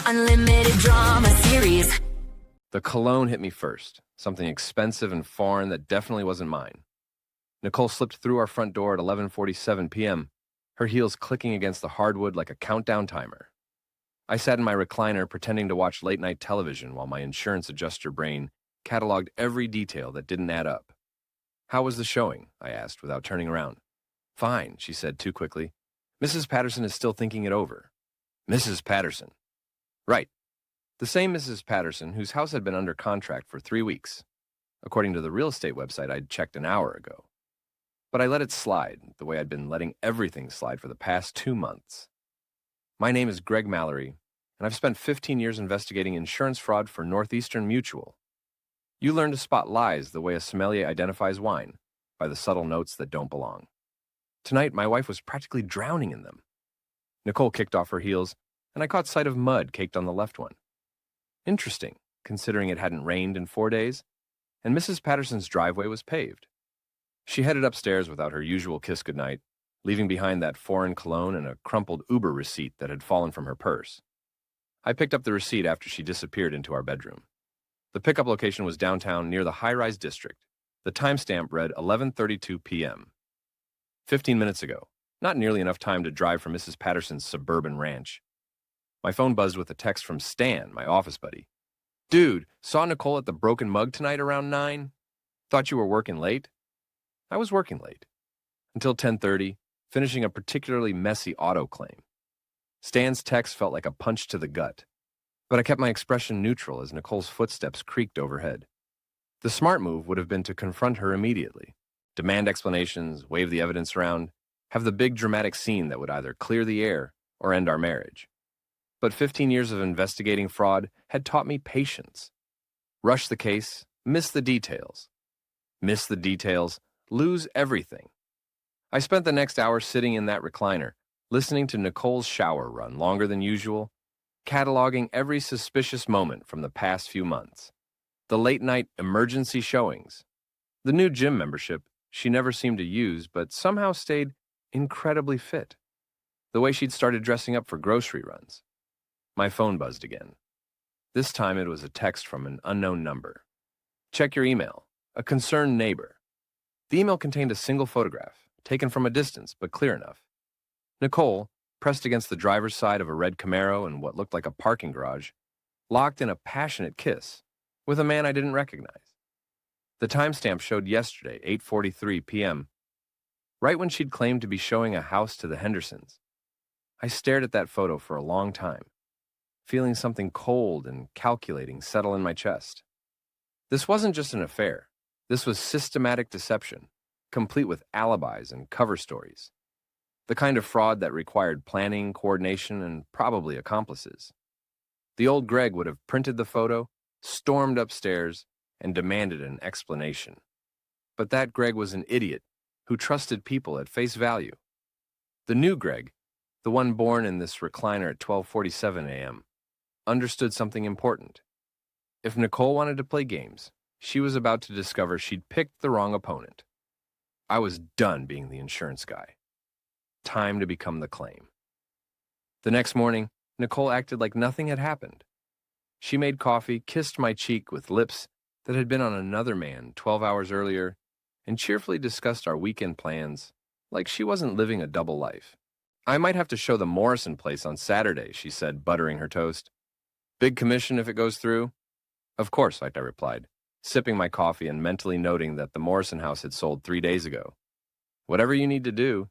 unlimited drama series. The cologne hit me first, something expensive and foreign that definitely wasn't mine. Nicole slipped through our front door at 11:47 p.m., her heels clicking against the hardwood like a countdown timer. I sat in my recliner pretending to watch late-night television while my insurance adjuster brain cataloged every detail that didn't add up. "How was the showing?" I asked without turning around. "Fine," she said too quickly. "Mrs. Patterson is still thinking it over." "Mrs. Patterson." "Right. The same Mrs. Patterson whose house had been under contract for 3 weeks, according to the real estate website I'd checked an hour ago. But I let it slide, the way I'd been letting everything slide for the past 2 months. My name is Greg Mallory, and I've spent 15 years investigating insurance fraud for Northeastern Mutual. You learn to spot lies the way a sommelier identifies wine, by the subtle notes that don't belong. Tonight, my wife was practically drowning in them." Nicole kicked off her heels, and I caught sight of mud caked on the left one. Interesting, considering it hadn't rained in 4 days, and Mrs. Patterson's driveway was paved. She headed upstairs without her usual kiss goodnight, leaving behind that foreign cologne and a crumpled Uber receipt that had fallen from her purse. I picked up the receipt after she disappeared into our bedroom. The pickup location was downtown near the high-rise district. The timestamp read 11:32 p.m. 15 minutes ago. Not nearly enough time to drive from Mrs. Patterson's suburban ranch. My phone buzzed with a text from Stan, my office buddy. "Dude, saw Nicole at the Broken Mug tonight around 9? Thought you were working late?" I was working late. Until 10:30, finishing a particularly messy auto claim. Stan's text felt like a punch to the gut, but I kept my expression neutral as Nicole's footsteps creaked overhead. The smart move would have been to confront her immediately, demand explanations, wave the evidence around, have the big dramatic scene that would either clear the air or end our marriage. But 15 years of investigating fraud had taught me patience. Rush the case, miss the details. Miss the details, lose everything. I spent the next hour sitting in that recliner, listening to Nicole's shower run longer than usual, cataloging every suspicious moment from the past few months. The late-night emergency showings. The new gym membership she never seemed to use but somehow stayed incredibly fit. The way she'd started dressing up for grocery runs. My phone buzzed again. This time it was a text from an unknown number. "Check your email. A concerned neighbor." The email contained a single photograph, taken from a distance but clear enough. Nicole, pressed against the driver's side of a red Camaro in what looked like a parking garage, locked in a passionate kiss with a man I didn't recognize. The timestamp showed yesterday, 8:43 p.m., right when she'd claimed to be showing a house to the Hendersons. I stared at that photo for a long time, feeling something cold and calculating settle in my chest. This wasn't just an affair. This was systematic deception, complete with alibis and cover stories. The kind of fraud that required planning, coordination, and probably accomplices. The old Greg would have printed the photo, stormed upstairs, and demanded an explanation. But that Greg was an idiot who trusted people at face value. The new Greg, the one born in this recliner at 12:47 a.m., understood something important. If Nicole wanted to play games, she was about to discover she'd picked the wrong opponent. I was done being the insurance guy. Time to become the claim. The next morning, Nicole acted like nothing had happened. She made coffee, kissed my cheek with lips that had been on another man 12 hours earlier, and cheerfully discussed our weekend plans like she wasn't living a double life. "I might have to show the Morrison place on Saturday," she said, buttering her toast. "Big commission if it goes through?" "Of course," I replied, sipping my coffee and mentally noting that the Morrison house had sold 3 days ago. "Whatever you need to do."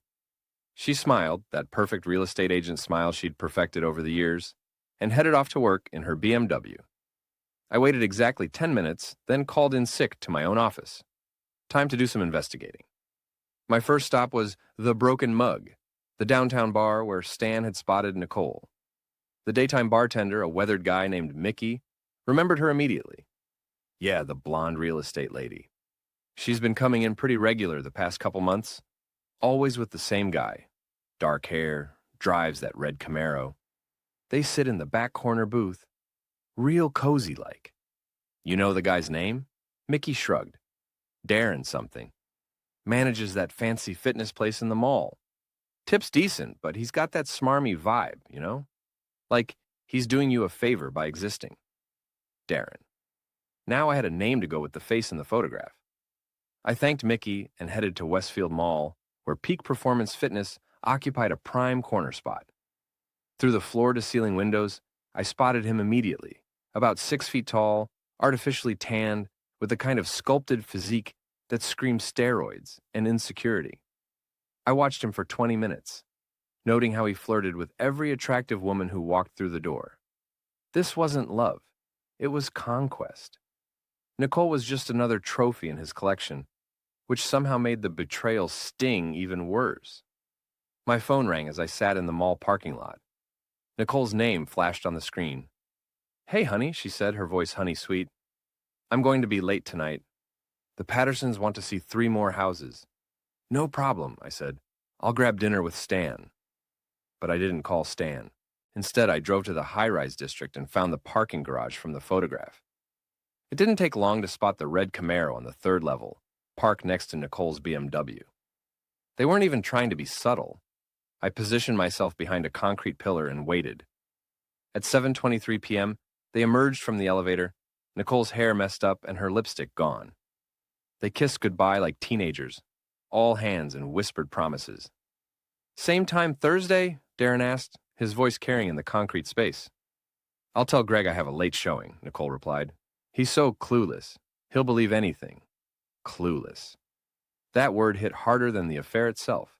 She smiled, that perfect real estate agent smile she'd perfected over the years, and headed off to work in her BMW. I waited exactly 10 minutes, then called in sick to my own office. Time to do some investigating. My first stop was the Broken Mug, the downtown bar where Stan had spotted Nicole. The daytime bartender, a weathered guy named Mickey, remembered her immediately. Yeah, the blonde real estate lady. She's been coming in pretty regular the past couple months, always with the same guy. Dark hair, drives that red Camaro. They sit in the back corner booth, real cozy-like. "You know the guy's name?" Mickey shrugged. "Darren something. Manages that fancy fitness place in the mall. Tip's decent, but he's got that smarmy vibe, you know? Like, He's doing you a favor by existing. Darren. Now I had a name to go with the face in the photograph. I thanked Mickey and headed to Westfield Mall, where Peak Performance Fitness occupied a prime corner spot. Through the floor-to-ceiling windows, I spotted him immediately, about 6 feet tall, artificially tanned, with the kind of sculpted physique that screams steroids and insecurity. I watched him for 20 minutes, noting how he flirted with every attractive woman who walked through the door. This wasn't love. It was conquest. Nicole was just another trophy in his collection, which somehow made the betrayal sting even worse. My phone rang as I sat in the mall parking lot. Nicole's name flashed on the screen. "Hey, honey," she said, her voice honey-sweet. "I'm going to be late tonight. The Pattersons want to see 3 more houses." "No problem," I said. "I'll grab dinner with Stan." But I didn't call Stan. Instead, I drove to the high-rise district and found the parking garage from the photograph. It didn't take long to spot the red Camaro on the 3rd level, parked next to Nicole's BMW. They weren't even trying to be subtle. I positioned myself behind a concrete pillar and waited. At 7:23 p.m., they emerged from the elevator, Nicole's hair messed up and her lipstick gone. They kissed goodbye like teenagers, all hands and whispered promises. "Same time Thursday?" Darren asked, his voice carrying in the concrete space. "I'll tell Greg I have a late showing," Nicole replied. "He's so clueless. He'll believe anything." Clueless. That word hit harder than the affair itself.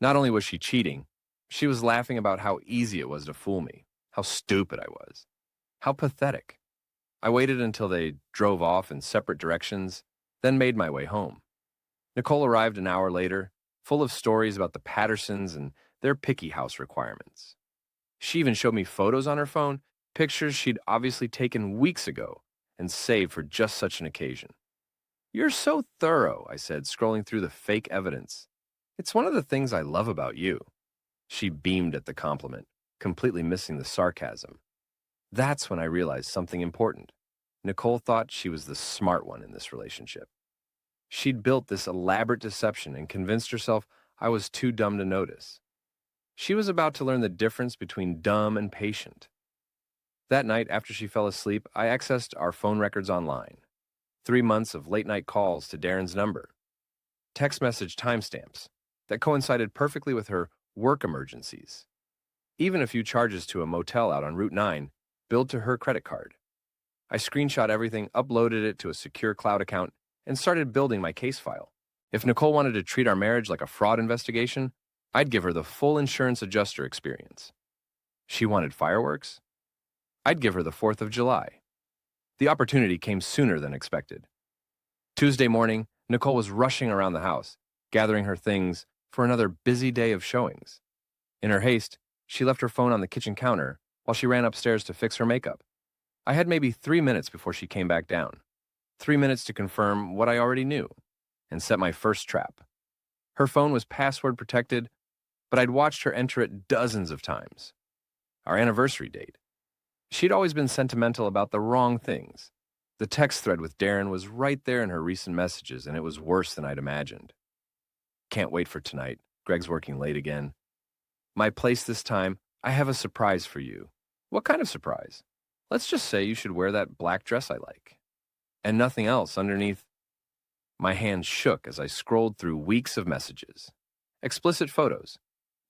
Not only was she cheating, she was laughing about how easy it was to fool me, how stupid I was, how pathetic. I waited until they drove off in separate directions, then made my way home. Nicole arrived an hour later, full of stories about the Pattersons and their picky house requirements. She even showed me photos on her phone, pictures she'd obviously taken weeks ago and saved for just such an occasion. "You're so thorough," I said, scrolling through the fake evidence. "It's one of the things I love about you." She beamed at the compliment, completely missing the sarcasm. That's when I realized something important. Nicole thought she was the smart one in this relationship. She'd built this elaborate deception and convinced herself I was too dumb to notice. She was about to learn the difference between dumb and patient. That night, after she fell asleep, I accessed our phone records online. 3 months of late-night calls to Darren's number. Text message timestamps that coincided perfectly with her work emergencies. Even a few charges to a motel out on Route 9 billed to her credit card. I screenshot everything, uploaded it to a secure cloud account, and started building my case file. If Nicole wanted to treat our marriage like a fraud investigation, I'd give her the full insurance adjuster experience. She wanted fireworks? I'd give her the 4th of July. The opportunity came sooner than expected. Tuesday morning, Nicole was rushing around the house, gathering her things for another busy day of showings. In her haste, she left her phone on the kitchen counter while she ran upstairs to fix her makeup. I had maybe 3 minutes before she came back down. 3 minutes to confirm what I already knew and set my first trap. Her phone was password protected, but I'd watched her enter it dozens of times. Our anniversary date. She'd always been sentimental about the wrong things. The text thread with Darren was right there in her recent messages, and it was worse than I'd imagined. "Can't wait for tonight. Greg's working late again. My place this time. I have a surprise for you." "What kind of surprise?" "Let's just say you should wear that black dress I like." And nothing else underneath. My hands shook as I scrolled through weeks of messages. Explicit photos,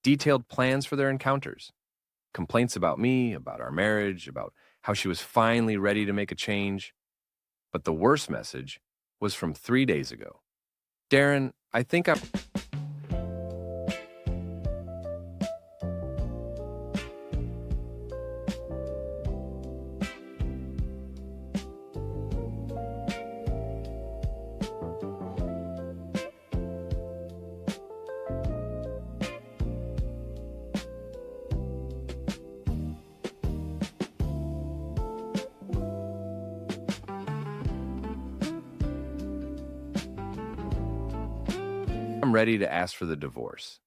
detailed plans for their encounters, complaints about me, about our marriage, about how she was finally ready to make a change. But the worst message was from 3 days ago. "Darren, I think I'm..." I'm ready to ask for the divorce.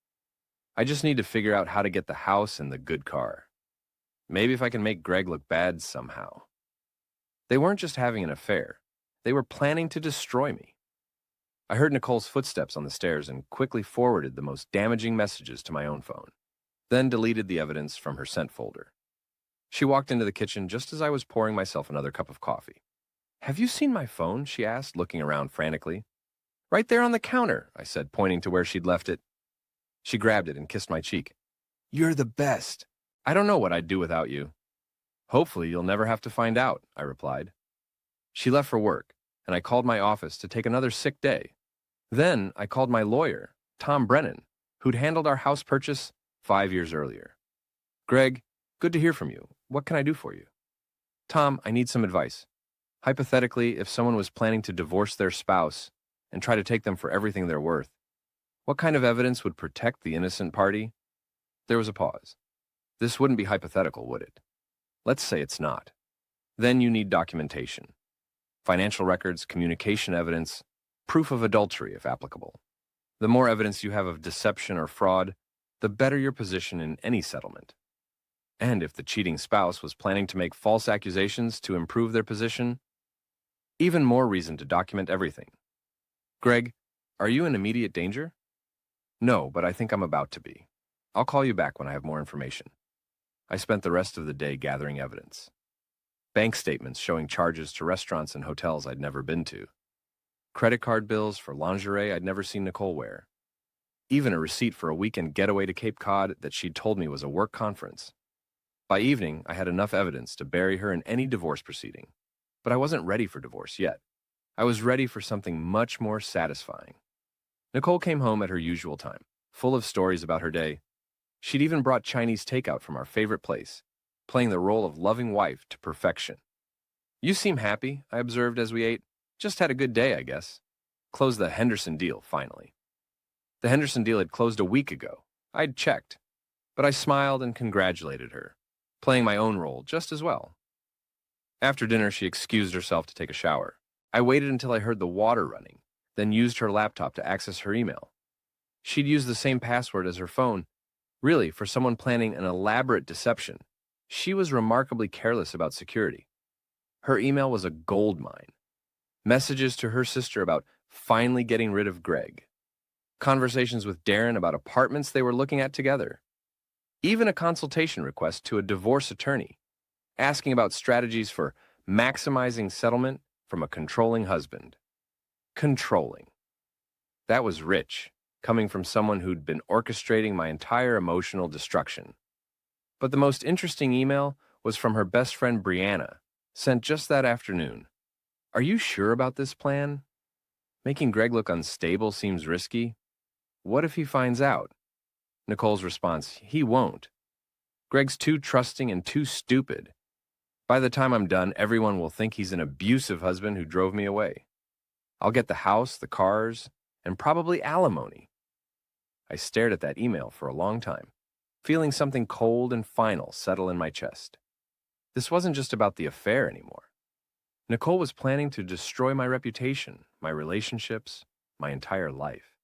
I just need to figure out how to get the house and the good car. Maybe if I can make Greg look bad somehow. They weren't just having an affair. They were planning to destroy me. I heard Nicole's footsteps on the stairs and quickly forwarded the most damaging messages to my own phone, then deleted the evidence from her sent folder. She walked into the kitchen just as I was pouring myself another cup of coffee. "Have you seen my phone?" she asked, looking around frantically. "Right there on the counter," I said, pointing to where she'd left it. She grabbed it and kissed my cheek. "You're the best. I don't know what I'd do without you." "Hopefully you'll never have to find out," I replied. She left for work, and I called my office to take another sick day. Then I called my lawyer, Tom Brennan, who'd handled our house purchase 5 years earlier. "Greg, good to hear from you. What can I do for you?" "Tom, I need some advice. Hypothetically, if someone was planning to divorce their spouse and try to take them for everything they're worth, what kind of evidence would protect the innocent party?" There was a pause. "This wouldn't be hypothetical, would it?" "Let's say it's not. Then you need documentation. Financial records, communication evidence, proof of adultery if applicable. The more evidence you have of deception or fraud, the better your position in any settlement. And if the cheating spouse was planning to make false accusations to improve their position, even more reason to document everything. Greg, are you in immediate danger?" "No, but I think I'm about to be. I'll call you back when I have more information." I spent the rest of the day gathering evidence. Bank statements showing charges to restaurants and hotels I'd never been to. Credit card bills for lingerie I'd never seen Nicole wear. Even a receipt for a weekend getaway to Cape Cod that she'd told me was a work conference. By evening, I had enough evidence to bury her in any divorce proceeding. But I wasn't ready for divorce yet. I was ready for something much more satisfying. Nicole came home at her usual time, full of stories about her day. She'd even brought Chinese takeout from our favorite place, playing the role of loving wife to perfection. "You seem happy," I observed as we ate. "Just had a good day, I guess. Closed the Henderson deal, finally." The Henderson deal had closed a week ago. I'd checked. But I smiled and congratulated her, playing my own role just as well. After dinner, she excused herself to take a shower. I waited until I heard the water running, then used her laptop to access her email. She'd used the same password as her phone. Really, for someone planning an elaborate deception, she was remarkably careless about security. Her email was a gold mine. Messages to her sister about finally getting rid of Greg. Conversations with Darren about apartments they were looking at together. Even a consultation request to a divorce attorney, asking about strategies for maximizing settlement from a controlling husband. Controlling. That was rich, coming from someone who'd been orchestrating my entire emotional destruction. But the most interesting email was from her best friend Brianna, sent just that afternoon. "Are you sure about this plan? Making Greg look unstable seems risky. What if he finds out?" Nicole's response: "He won't. Greg's too trusting and too stupid. By the time I'm done, everyone will think he's an abusive husband who drove me away. I'll get the house, the cars, and probably alimony." I stared at that email for a long time, feeling something cold and final settle in my chest. This wasn't just about the affair anymore. Nicole was planning to destroy my reputation, my relationships, my entire life.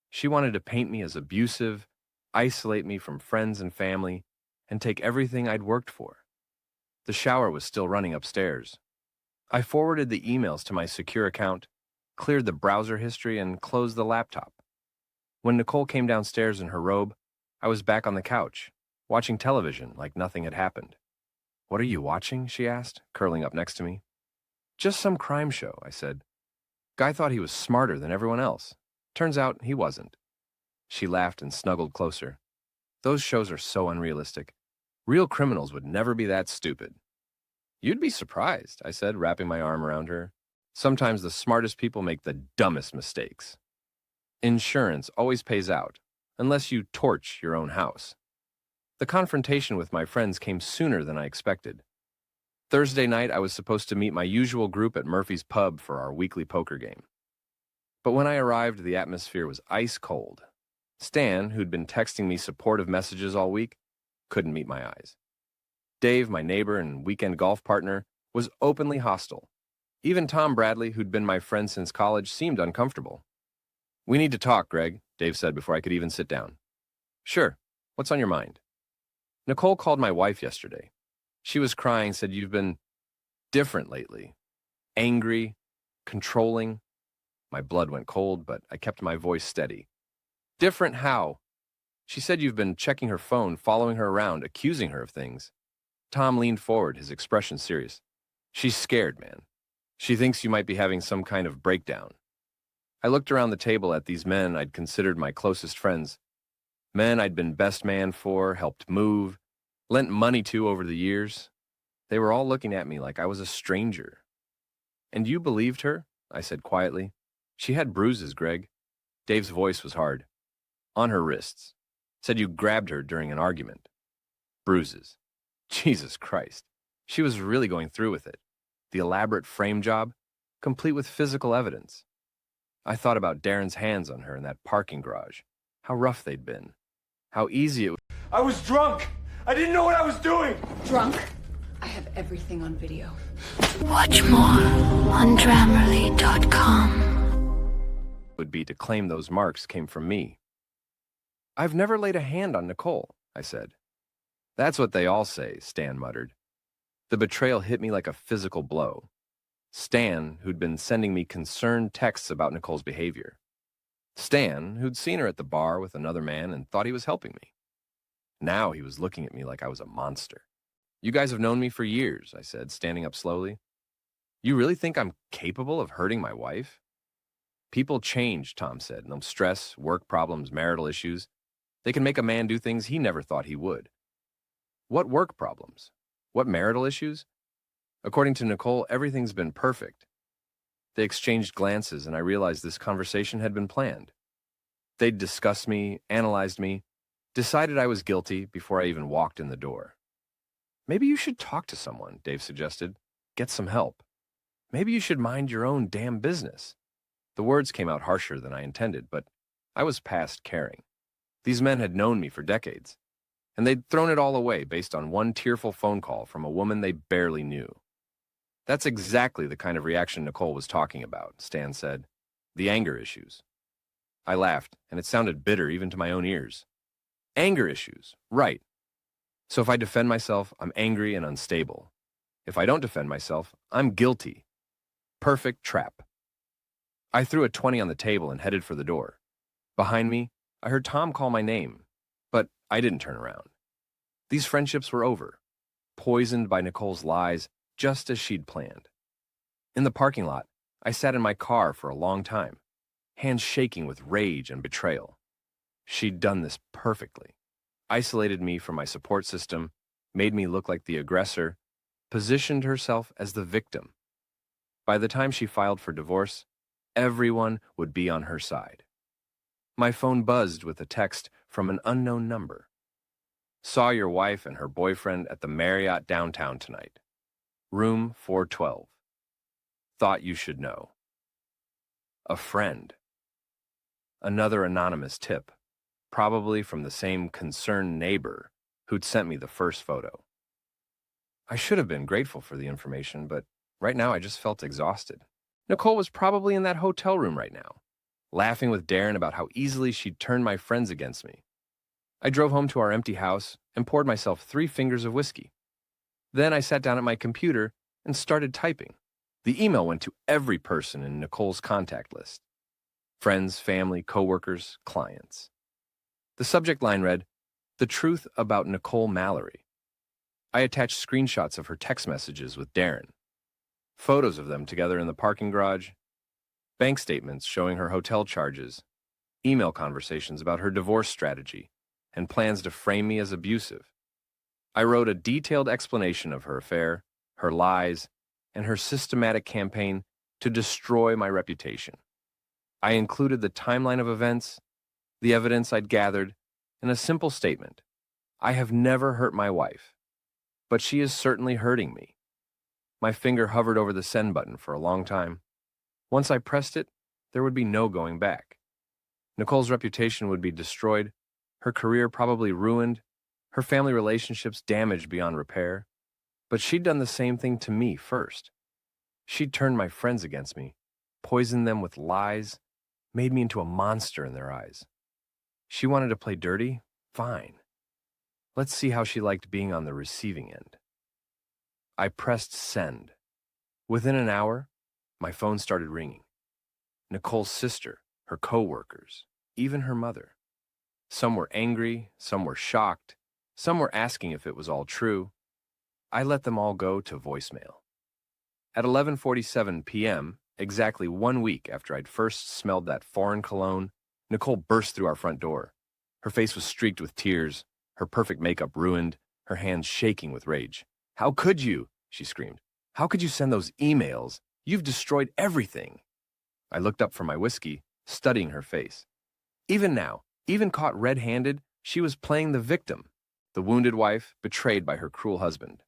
She wanted to paint me as abusive, isolate me from friends and family, and take everything I'd worked for. The shower was still running upstairs. I forwarded the emails to my secure account, cleared the browser history, and closed the laptop. When Nicole came downstairs in her robe, I was back on the couch, watching television like nothing had happened. "What are you watching?" she asked, curling up next to me. "Just some crime show," I said. "Guy thought he was smarter than everyone else. Turns out he wasn't." She laughed and snuggled closer. "Those shows are so unrealistic. Real criminals would never be that stupid." "You'd be surprised," I said, wrapping my arm around her. "Sometimes the smartest people make the dumbest mistakes. Insurance always pays out, unless you torch your own house." The confrontation with my friends came sooner than I expected. Thursday night, I was supposed to meet my usual group at Murphy's Pub for our weekly poker game. But when I arrived, the atmosphere was ice cold. Stan, who'd been texting me supportive messages all week, couldn't meet my eyes. Dave, my neighbor and weekend golf partner, was openly hostile. Even Tom Bradley, who'd been my friend since college, seemed uncomfortable. "We need to talk, Greg," Dave said before I could even sit down. "Sure. What's on your mind?" Nicole called my wife yesterday. She was crying, said you've been different lately. Angry, controlling. My blood went cold, but I kept my voice steady. "Different how?" She said you've been checking her phone, following her around, accusing her of things. Tom leaned forward, his expression serious. She's scared, man. She thinks you might be having some kind of breakdown. I looked around the table at these men I'd considered my closest friends. Men I'd been best man for, helped move, lent money to over the years. They were all looking at me like I was a stranger. And you believed her? I said quietly. She had bruises, Greg. Dave's voice was hard. On her wrists. Said you grabbed her during an argument. Bruises. Jesus Christ. She was really going through with it. The elaborate frame job, complete with physical evidence. I thought about Darren's hands on her in that parking garage. How rough they'd been. How easy it was. I was drunk. I didn't know what I was doing. Drunk? I have everything on video. Watch more on Grammarly.com. Would be to claim those marks came from me. I've never laid a hand on Nicole, I said. That's what they all say, Stan muttered. The betrayal hit me like a physical blow. Stan, who'd been sending me concerned texts about Nicole's behavior. Stan, who'd seen her at the bar with another man and thought he was helping me. Now he was looking at me like I was a monster. You guys have known me for years, I said, standing up slowly. You really think I'm capable of hurting my wife? People change, Tom said. No stress, work problems, marital issues. They can make a man do things he never thought he would. What work problems? What marital issues? According to Nicole, everything's been perfect. They exchanged glances, and I realized this conversation had been planned. They'd discussed me, analyzed me, decided I was guilty before I even walked in the door. Maybe you should talk to someone, Dave suggested. Get some help. Maybe you should mind your own damn business. The words came out harsher than I intended, but I was past caring. These men had known me for decades, and they'd thrown it all away based on one tearful phone call from a woman they barely knew. That's exactly the kind of reaction Nicole was talking about, Stan said. The anger issues. I laughed, and it sounded bitter even to my own ears. Anger issues, right. So if I defend myself, I'm angry and unstable. If I don't defend myself, I'm guilty. Perfect trap. I threw a 20 on the table and headed for the door. Behind me, I heard Tom call my name, but I didn't turn around. These friendships were over, poisoned by Nicole's lies, just as she'd planned. In the parking lot, I sat in my car for a long time, hands shaking with rage and betrayal. She'd done this perfectly. Isolated me from my support system, made me look like the aggressor, positioned herself as the victim. By the time she filed for divorce, everyone would be on her side. My phone buzzed with a text from an unknown number. Saw your wife and her boyfriend at the Marriott downtown tonight. Room 412. Thought you should know. A friend. Another anonymous tip, probably from the same concerned neighbor who'd sent me the first photo. I should have been grateful for the information, but right now I just felt exhausted. Nicole was probably in that hotel room right now, laughing with Darren about how easily she'd turned my friends against me. I drove home to our empty house and poured myself 3 fingers of whiskey. Then I sat down at my computer and started typing. The email went to every person in Nicole's contact list. Friends, family, coworkers, clients. The subject line read, "The truth about Nicole Mallory." I attached screenshots of her text messages with Darren. Photos of them together in the parking garage. Bank statements showing her hotel charges. Email conversations about her divorce strategy and plans to frame me as abusive. I wrote a detailed explanation of her affair, her lies, and her systematic campaign to destroy my reputation. I included the timeline of events, the evidence I'd gathered, and a simple statement. I have never hurt my wife, but she is certainly hurting me. My finger hovered over the send button for a long time. Once I pressed it, there would be no going back. Nicole's reputation would be destroyed, her career probably ruined, her family relationships damaged beyond repair. But she'd done the same thing to me first. She'd turned my friends against me, poisoned them with lies, made me into a monster in their eyes. She wanted to play dirty? Fine. Let's see how she liked being on the receiving end. I pressed send. Within an hour, my phone started ringing. Nicole's sister, her coworkers, even her mother. Some were angry, some were shocked, some were asking if it was all true. I let them all go to voicemail. At 11:47 p.m., exactly 1 week after I'd first smelled that foreign cologne, Nicole burst through our front door. Her face was streaked with tears, her perfect makeup ruined, her hands shaking with rage. "How could you?" she screamed. "How could you send those emails? You've destroyed everything." I looked up from my whiskey, studying her face. Even now, even caught red-handed, she was playing the victim, the wounded wife betrayed by her cruel husband.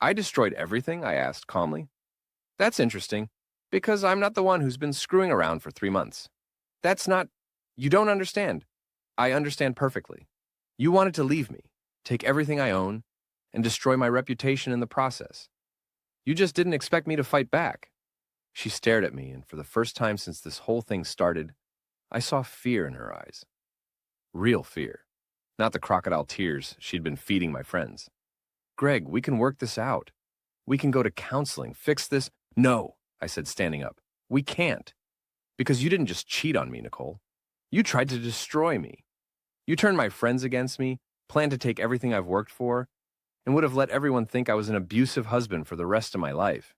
"I destroyed everything?" I asked calmly. "That's interesting, because I'm not the one who's been screwing around for 3 months. That's not... You don't understand. I understand perfectly. You wanted to leave me, take everything I own, and destroy my reputation in the process. You just didn't expect me to fight back." She stared at me, and for the first time since this whole thing started, I saw fear in her eyes. Real fear, not the crocodile tears she'd been feeding my friends. "Greg, we can work this out. We can go to counseling, fix this." "No," I said, standing up. "We can't. Because you didn't just cheat on me, Nicole. You tried to destroy me. You turned my friends against me, planned to take everything I've worked for, and would have let everyone think I was an abusive husband for the rest of my life.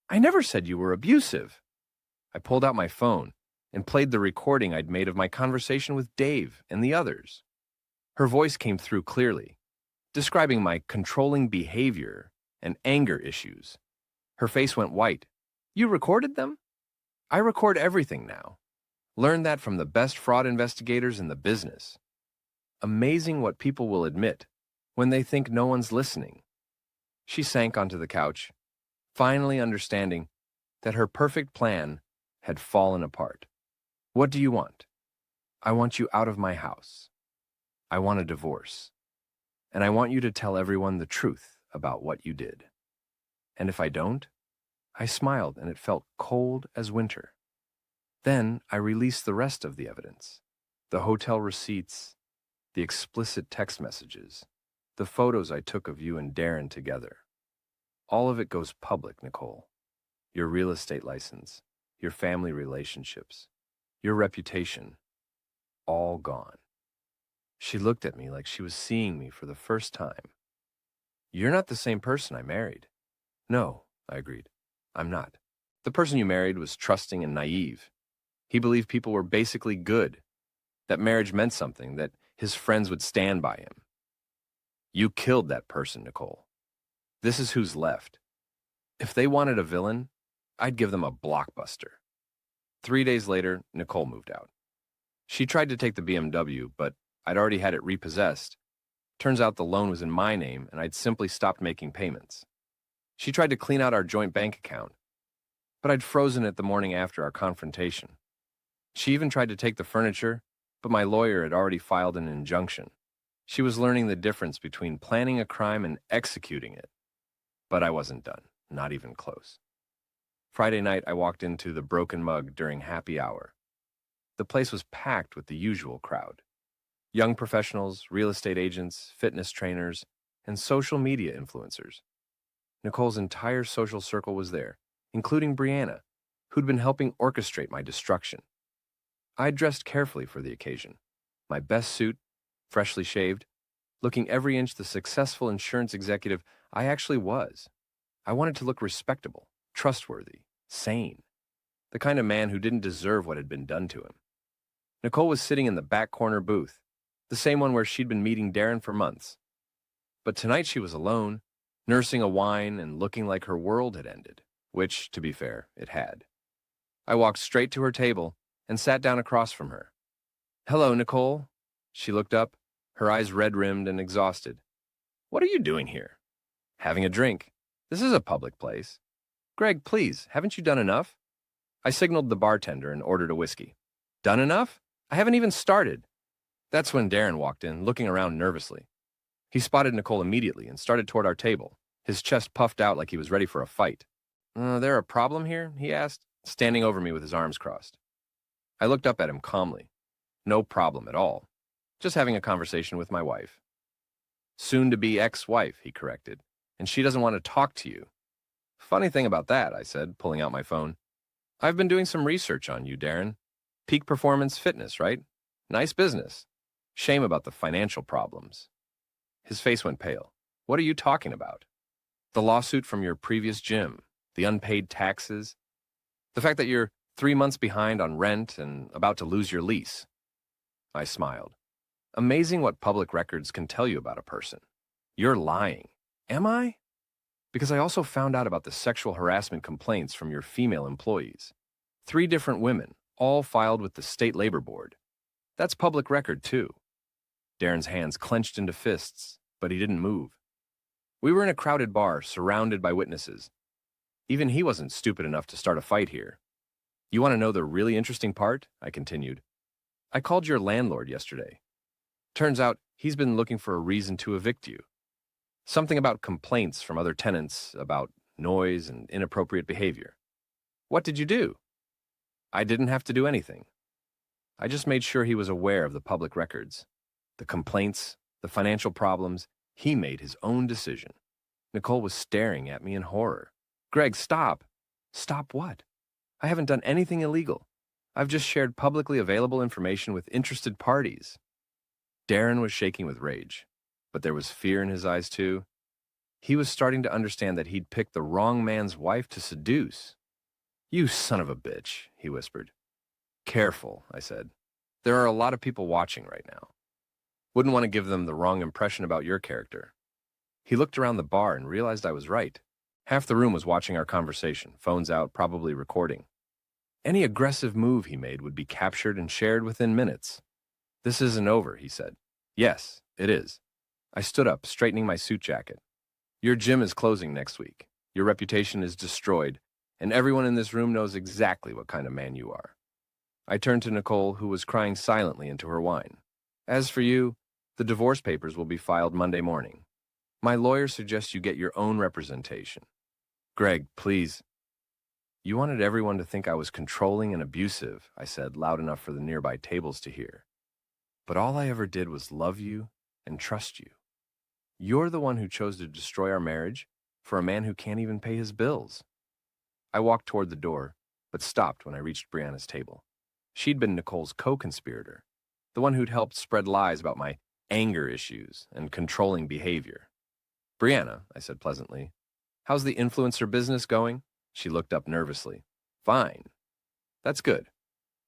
I never said you were abusive." I pulled out my phone and played the recording I'd made of my conversation with Dave and the others. Her voice came through clearly, describing my controlling behavior and anger issues. Her face went white. "You recorded them?" "I record everything now. Learned that from the best fraud investigators in the business. Amazing what people will admit when they think no one's listening." She sank onto the couch, finally understanding that her perfect plan had fallen apart. "What do you want?" "I want you out of my house. I want a divorce. And I want you to tell everyone the truth about what you did." "And if I don't?" I smiled, and it felt cold as winter. Then I released the rest of the evidence. The hotel receipts, the explicit text messages, the photos I took of you and Darren together. All of it goes public, Nicole. Your real estate license, your family relationships, your reputation, all gone. She looked at me like she was seeing me for the first time. "You're not the same person I married." "No," I agreed. "I'm not. The person you married was trusting and naive. He believed people were basically good, that marriage meant something, that his friends would stand by him. You killed that person, Nicole. This is who's left. If they wanted a villain, I'd give them a blockbuster." 3 days later, Nicole moved out. She tried to take the BMW, but I'd already had it repossessed. Turns out the loan was in my name, and I'd simply stopped making payments. She tried to clean out our joint bank account, but I'd frozen it the morning after our confrontation. She even tried to take the furniture, but my lawyer had already filed an injunction. She was learning the difference between planning a crime and executing it. But I wasn't done, not even close. Friday night, I walked into the Broken Mug during happy hour. The place was packed with the usual crowd. Young professionals, real estate agents, fitness trainers, and social media influencers. Nicole's entire social circle was there, including Brianna, who'd been helping orchestrate my destruction. I dressed carefully for the occasion. My best suit, freshly shaved, looking every inch the successful insurance executive I actually was. I wanted to look respectable, trustworthy, sane. The kind of man who didn't deserve what had been done to him. Nicole was sitting in the back corner booth, the same one where she'd been meeting Darren for months. But tonight she was alone, nursing a wine and looking like her world had ended, which, to be fair, it had. I walked straight to her table and sat down across from her. "Hello, Nicole." She looked up, her eyes red-rimmed and exhausted. "What are you doing here?" "Having a drink. This is a public place." "Greg, please, haven't you done enough?" I signaled the bartender and ordered a whiskey. "Done enough? I haven't even started." That's when Darren walked in, looking around nervously. He spotted Nicole immediately and started toward our table, his chest puffed out like he was ready for a fight. There a problem here?" he asked, standing over me with his arms crossed. I looked up at him calmly. "No problem at all. Just having a conversation with my wife." "Soon-to-be ex-wife," he corrected, "and she doesn't want to talk to you." "Funny thing about that," I said, pulling out my phone. "I've been doing some research on you, Darren. Peak Performance Fitness, right? Nice business. Shame about the financial problems." His face went pale. "What are you talking about?" The lawsuit from your previous gym, the unpaid taxes, the fact that you're 3 months behind on rent and about to lose your lease. I smiled. Amazing what public records can tell you about a person. You're lying. Am I? Because I also found out about the sexual harassment complaints from your female employees. 3 different women, all filed with the State Labor Board. That's public record, too. Darren's hands clenched into fists, but he didn't move. We were in a crowded bar, surrounded by witnesses. Even he wasn't stupid enough to start a fight here. You want to know the really interesting part? I continued. I called your landlord yesterday. Turns out he's been looking for a reason to evict you. Something about complaints from other tenants about noise and inappropriate behavior. What did you do? I didn't have to do anything. I just made sure he was aware of the public records. The complaints, the financial problems, he made his own decision. Nicole was staring at me in horror. Greg, stop. Stop what? I haven't done anything illegal. I've just shared publicly available information with interested parties. Darren was shaking with rage, but there was fear in his eyes too. He was starting to understand that he'd picked the wrong man's wife to seduce. You son of a bitch, he whispered. Careful, I said. There are a lot of people watching right now. Wouldn't want to give them the wrong impression about your character. He looked around the bar and realized I was right. Half the room was watching our conversation, phones out, probably recording. Any aggressive move he made would be captured and shared within minutes. This isn't over, he said. Yes, it is. I stood up, straightening my suit jacket. Your gym is closing next week. Your reputation is destroyed, and everyone in this room knows exactly what kind of man you are. I turned to Nicole, who was crying silently into her wine. As for you, the divorce papers will be filed Monday morning. My lawyer suggests you get your own representation. Greg, please. You wanted everyone to think I was controlling and abusive, I said, loud enough for the nearby tables to hear. But all I ever did was love you and trust you. You're the one who chose to destroy our marriage for a man who can't even pay his bills. I walked toward the door, but stopped when I reached Brianna's table. She'd been Nicole's co-conspirator, the one who'd helped spread lies about my anger issues and controlling behavior. Brianna, I said pleasantly, how's the influencer business going? She looked up nervously. Fine. That's good.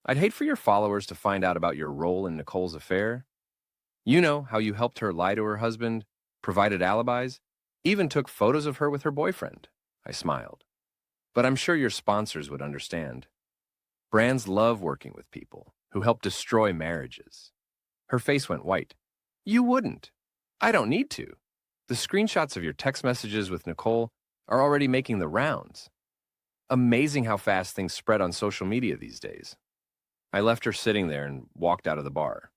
I'd hate for your followers to find out about your role in Nicole's affair. You know how you helped her lie to her husband, provided alibis, even took photos of her with her boyfriend. I smiled. But I'm sure your sponsors would understand. Brands love working with people who help destroy marriages. Her face went white. You wouldn't. I don't need to. The screenshots of your text messages with Nicole are already making the rounds. Amazing how fast things spread on social media these days. I left her sitting there and walked out of the bar.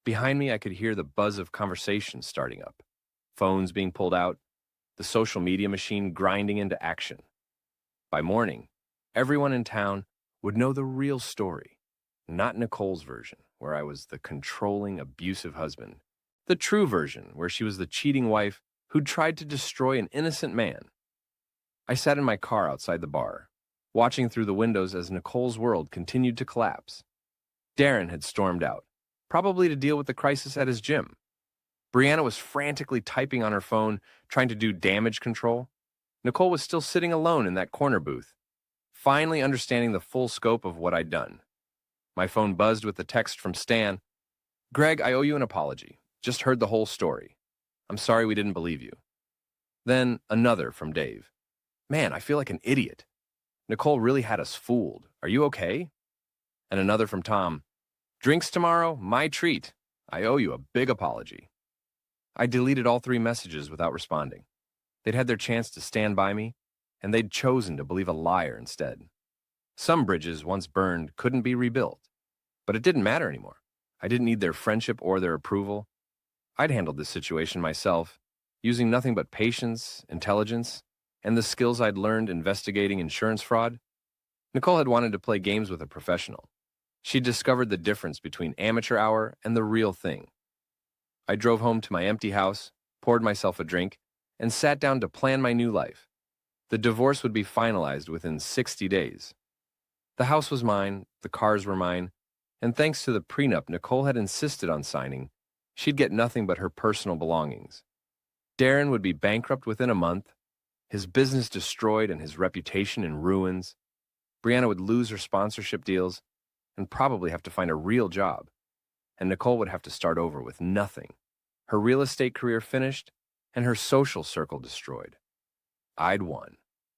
Behind me, I could hear the buzz of conversations starting up, phones being pulled out, the social media machine grinding into action. By morning, everyone in town would know the real story, not Nicole's version, where I was the controlling, abusive husband, the true version, where she was the cheating wife who'd tried to destroy an innocent man. I sat in my car outside the bar, watching through the windows as Nicole's world continued to collapse. Darren had stormed out, probably to deal with the crisis at his gym. Brianna was frantically typing on her phone, trying to do damage control. Nicole was still sitting alone in that corner booth, finally understanding the full scope of what I'd done. My phone buzzed with a text from Stan. Greg, I owe you an apology. Just heard the whole story. I'm sorry we didn't believe you. Then another from Dave. Man, I feel like an idiot. Nicole really had us fooled. Are you okay? And another from Tom. Drinks tomorrow? My treat. I owe you a big apology. I deleted all 3 messages without responding. They'd had their chance to stand by me, and they'd chosen to believe a liar instead. Some bridges, once burned, couldn't be rebuilt. But it didn't matter anymore. I didn't need their friendship or their approval. I'd handled this situation myself, using nothing but patience, intelligence, and the skills I'd learned investigating insurance fraud. Nicole had wanted to play games with a professional. She'd discovered the difference between amateur hour and the real thing. I drove home to my empty house, poured myself a drink, and sat down to plan my new life. The divorce would be finalized within 60 days. The house was mine, the cars were mine, and thanks to the prenup Nicole had insisted on signing, she'd get nothing but her personal belongings. Darren would be bankrupt within a month, His business destroyed and his reputation in ruins. Brianna would lose her sponsorship deals and probably have to find a real job. And Nicole would have to start over with nothing. Her real estate career finished and her social circle destroyed. I'd won.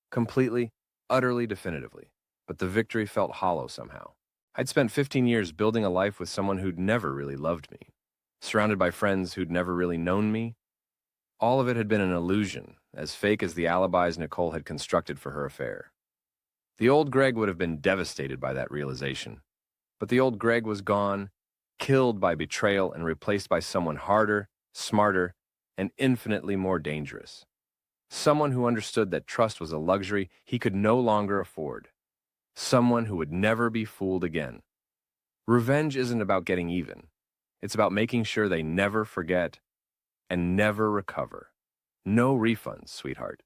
Completely, utterly, definitively. But the victory felt hollow somehow. I'd spent 15 years building a life with someone who'd never really loved me, surrounded by friends who'd never really known me. All of it had been an illusion, as fake as the alibis Nicole had constructed for her affair. The old Greg would have been devastated by that realization. But the old Greg was gone, killed by betrayal and replaced by someone harder, smarter, and infinitely more dangerous. Someone who understood that trust was a luxury he could no longer afford. Someone who would never be fooled again. Revenge isn't about getting even. It's about making sure they never forget and never recover. No refunds, sweetheart.